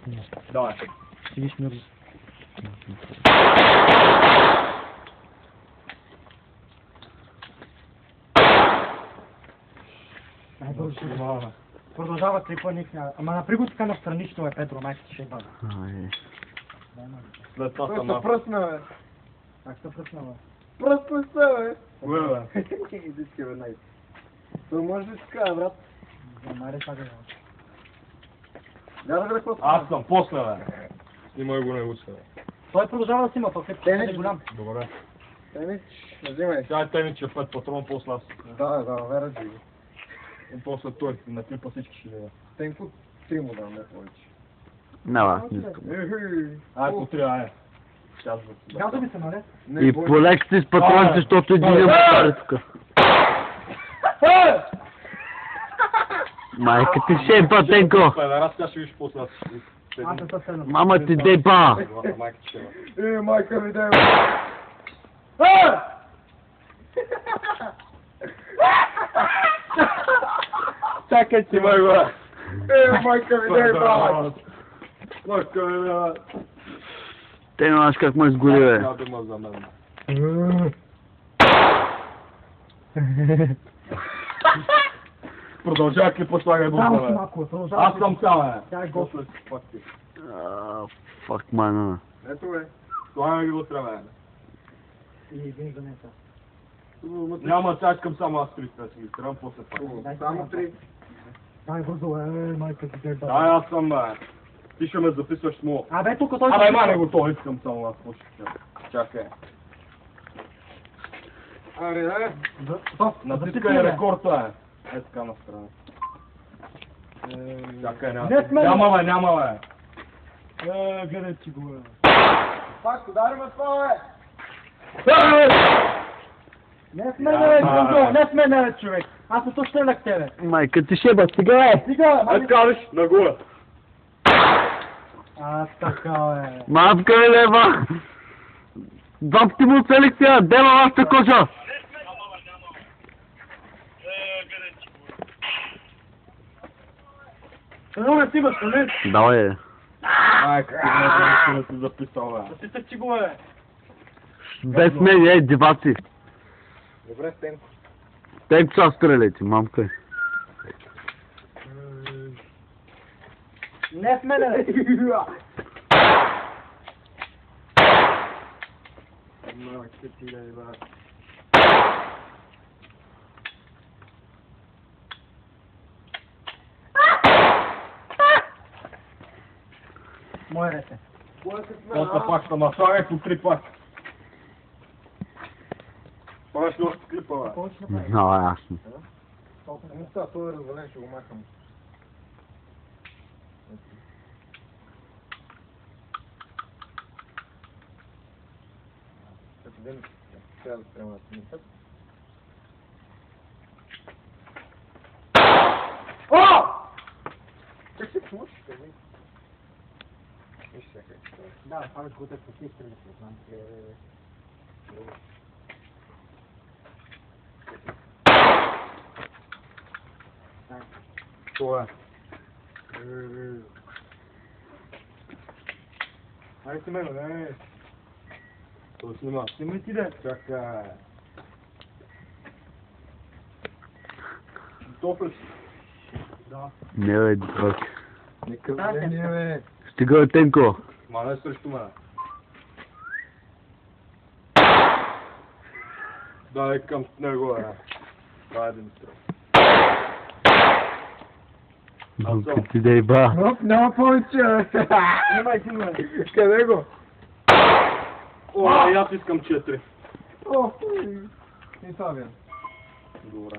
снимаш. Давай. Ще виж мир. Продължава клипа, ама напри го така на странично е, Петро, майка ти ще бъде. След това Той съм се пръсна, бе. Как се пръсна, бе? Пръсна се, бе. Кое, бе? Иди си, бе, най. Той може да си каже, брат. Замари това да Няма да какво Аз съм, после, бе. Снимай го, не го се, бе. Той продължава да снима, този клип е голям. Добре. Тенич, не взимай. Сега е Тенич е 5 патрон, после аз. Да, верно си. И после той, на клипа всички ще видя. Тенко 3 му дам, не повече. Няма, аз не искам. Ай, по 3, ай. Сейчас да. Газа ми се, нали? И полекци с патроните, защото един не му тук. Майка ти ще е Патенко! Раз сега ще виж после аз. Аз не съм седнал. Мама ти дай ба! Майка ти ще е. Майка ми дай, Чакай ти, май, бе. майка ми дай, брат. Майка ми, бе. Те не знаеш как ме изгори, бе. Няма да има за мен. Продължава клипа, слагай буква, Само бе. си малко, продължава. Аз съм сам, бе. Тя е готова. Фак, мана. Ето, бе. Слагай ги вътре, бе. И винаги да не са. Няма, сега искам само аз 300 да си ги стрелям, после пак. Само 3. Дай бързо, майка ти дай Да, ба. аз съм, бе. Ти ще ме записваш с му. Абе, тук той... Абе, мане го то, искам само аз, почти. Чакай. Аре, Натискай рекорда, е. Е така настрана. Чакай, Не сме, бе. няма, бе. Гледай ти го, бе. Пак, удари ме това, бе. Не сме, бе, Гънзо, не сме, бе, човек. Аз не то стрелях тебе. Майка ти ще ба, сега е! Сега, Е така, виж, нагоре. така, бе. Мамка ми лева! Два пъти му целих сега, дела вашата кожа! Едно не стигаш, нали? Давай, е. Ай, какво не си записал, бе. Записах ти го, бе. Без мен, ей, диваци. Добре, Стенко. Тенко са стреляйте, мамка. Не сме, бе. Мое рете. После пак ще наслагай по 3 пак. Правиш ли още клипа, бе? Повече не прави. Много ясно. Не става, той е развален, ще го махам. Ето ден, трябва да спрема да си мисът. О! Как се получиш, бе? Виж сега как става. Да, това вече го е по си стреляш, не знам. Това е. Айде си мен, бе. Това снима. Снимай ти, да. Чакай. Топлиш? Да. Не, бе, дивак. Нека влияние, бе. Стига, бе, Тенко. Ма не срещу мен. Да, към него, бе. Да, един стрел. Мамка ти дай ба. Оп, няма повече, бе. Снимай ти, бе. Къде го? О, и аз искам 4. О, и това бе. Добре.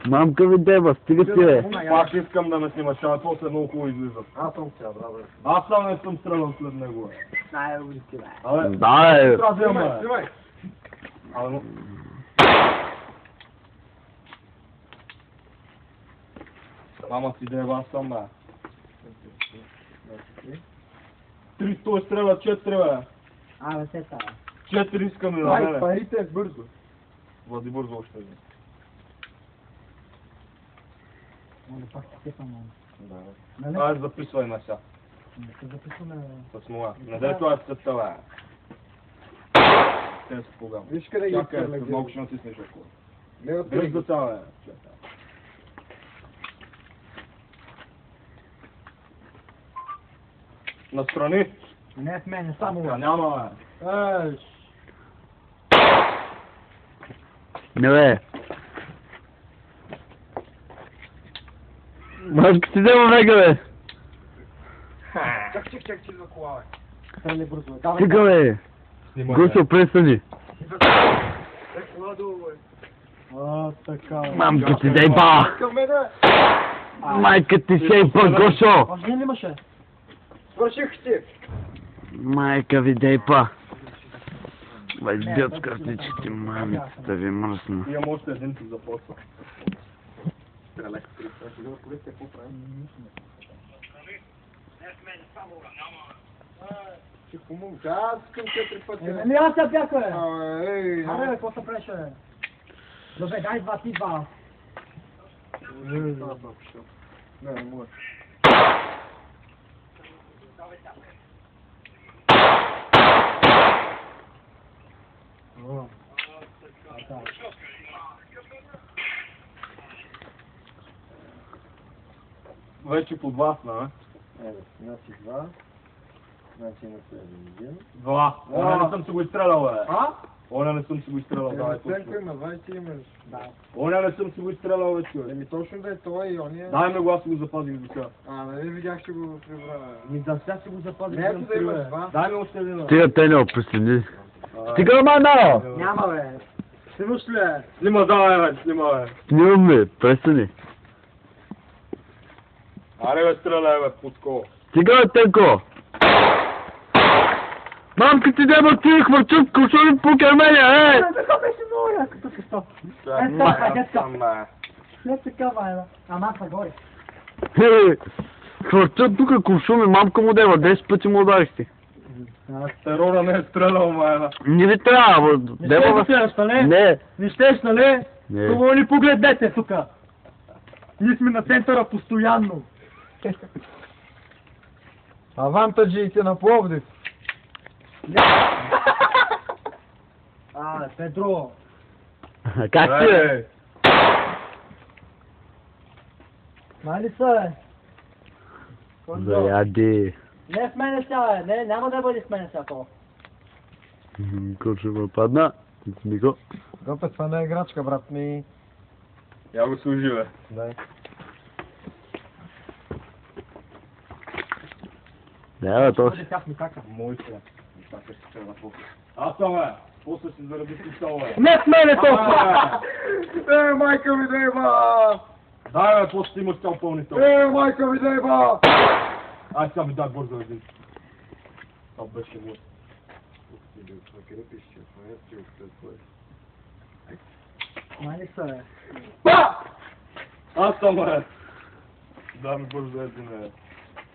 Мамка ми дай ба, стига си, бе. Пак искам да ме снимаш, а после много хубаво излизат. Аз съм сега, да, бе. Аз сам не съм стрелял след него, бе. Дай, бе, ти, бе. Абе, Да, бе. трябва да имаме, Снимай, бе. снимай. Абе, но... Мама си да е аз сам, бе. 3 той стреля, 4, бе. Абе, се става. 4 искаме да Дай мене. парите бързо. Влади бързо още един. Моля, пак ти тепа, мама. Да. Нали? Ай, записвай на сега. Нека записваме. Пасмула. Надето е цъптава. Те са кога. Виж къде ги Чакай, хвърля. малко ще натиснеш ако. Не от Дръж за цяла, чакай. Настрани. Не в мене, само. Няма, Еш. Не бе. Мамка ти взема вега, бе. Чак, че за кола, бе. Стреляй бързо. Давай. Стига, бе. Снимай. Гошо, престани. Кола долу, бе. А, така. Мамка ти дай ба. Към мене! Майка ти сейпа, Гошо. Още ли имаше? Свърших ти! Майка ви дай па. Бай, детска птички, мамицата ви мръсна. Имам още един ти започва. Стреляй. Ще помогна. Аз искам 4 пъти. Еми аз я бях, бе. Ей, Аре, бе, какво се преше, бе? Добре, дай два, ти два. Не може. О. Така. Вече по два сме, Значи 2. Значи на следен. Два. Оня не съм си го изстрелял, бе. А? Оня не съм си го изстрелял, давай Оценка точно. има 20 имаш. Да. Оня не съм си го изстрелял, бе, човек. Еми точно да е той и ония. Дай ме го, аз си го запазих до сега. Нали видях, че го прибра. Ми да сега си го запазих. Не, ето да имаш 2. Дай ми още един. бе. Стига, те не опресени. А, Стига, мана! Няма, бе. Снимаш ли, бе? Снима, давай, бе, снима, бе. Снимам, бе, престани. Аре, бе, стреляй, бе, пуско. Стига, бе, Тенко. Мамка ти деба ти хвърчат кошони по керменя, е! Така беше много яко, тук е стоп. След така, бе. Ама са горе. Хвърчат тука куршуми, мамка му дева, 10 пъти му ударихте. Терора не е стрелял, майна. Не ви трябва, Не дева ще вас... гледаш, нали? Не, Не щеш, нали? не. Хубаво ни погледнете тука. Ние сме на центъра постоянно. Авантаджиите на Пловдив. Педро. Как ти е? Нали са, бе? Заяди. Не в мене сега, бе. Не, няма да бъде в мене сега това. Куршума падна. Нико. Гопе, това не е играчка, брат ми. Я го служи, бе. Дай. Да, бе, то Бъде тях ми кака. Моите. Така ще стрела после. Аз съм, бе. После си заради пистол, бе. Не в мене толкова! Майка ми дейба! Дай, бе, после имаш цял пълнител. Майка ми дейба! Ай, сега ми дай бързо един. Това беше му. Нали са, бе? Аз съм, бе. Дай ми бързо един, бе.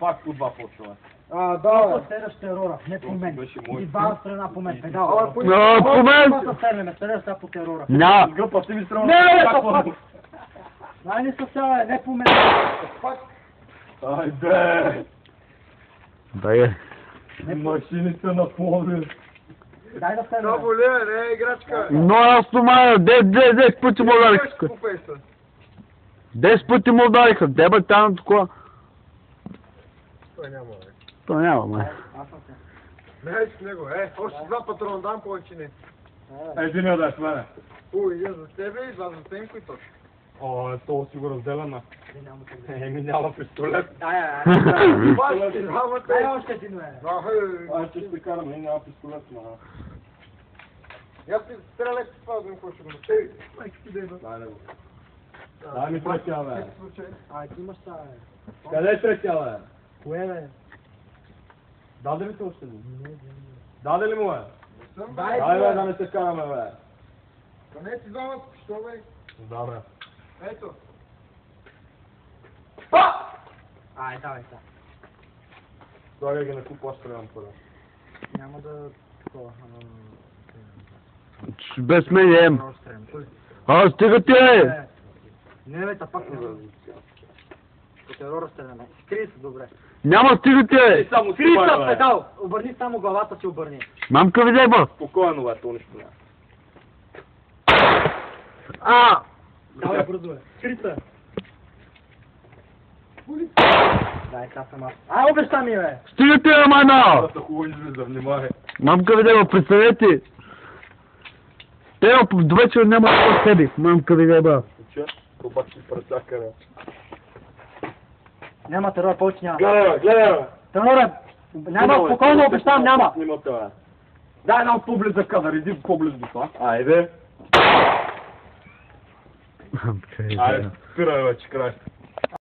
Пак по два почваме. Да, Това бе. стреляш терора, не по мен. Беше мой. И два страна по мен. Педал. Ама, по- Но, по мен! Това се стреляме, стреляш сега по терора. Ня. Гръпа, ти ми стрелна. Не, бе, Как това по- Нали са сега, бе, не по мен. Айде! Дай, Машините на Пловдив. Дай да Това стреляме. боли, не е играчка. но аз томая, 10 пъти му удариха. 10 пъти му удариха, деба тя на такова. Той няма, бе. То няма, май. Аз съм сега. Не, с него, още 2 патрона дам, повече не. Един да е с мене. Един за тебе и 2 за Тенко и точно. О, то си го разделяме. Еми няма пистолет. Бащи, двамата. Дай още един, бе. Ай, че ще караме, няма пистолет, ма. Я си стреляй с това, да ми какво ще го направи. Майка ти дейба. Дай не го. Дай ми третия, бе. Ай, ти имаш сега, бе. Къде е третия, бе? Кое, бе? Даде ли те още един? Даде ли му, бе? Дай, Дай, бе, да не се караме, бе. Не си двамата, що бе? Да, бе. Ето. Ай, давай сега. Слагай ги на купа, аз стрелям първо. Няма да... Такова, Без мен ем. много стрем. А, стига ти, е! Не, бе, та пак не. По терора стреляме. Скри се, добре. Няма стигате! Само Скри се, снимай, бе. педал! Обърни само главата си, обърни. Мамка ви дай, бо! Спокойно, бе, то нищо няма. А! Давай бързо, бе. Скри се. Дай, сега съм аз. Обеща ми, бе! Стигате, амана! Това са хубаво излиза, внимай. Мамка ви дай, бо, представете! Те до вечер няма да себе. Мамка ви дай, бо. Че? Обаче пръсака, бе. Няма терор, повече няма. Гледай, бе, гледай, бе. Терора, няма, спокойно обещавам, няма. Снимате, бе. Дай една поглед за кадър, иди поглед до това. Айде. Мамка ви дай, Айде, бо. спирай вече, край.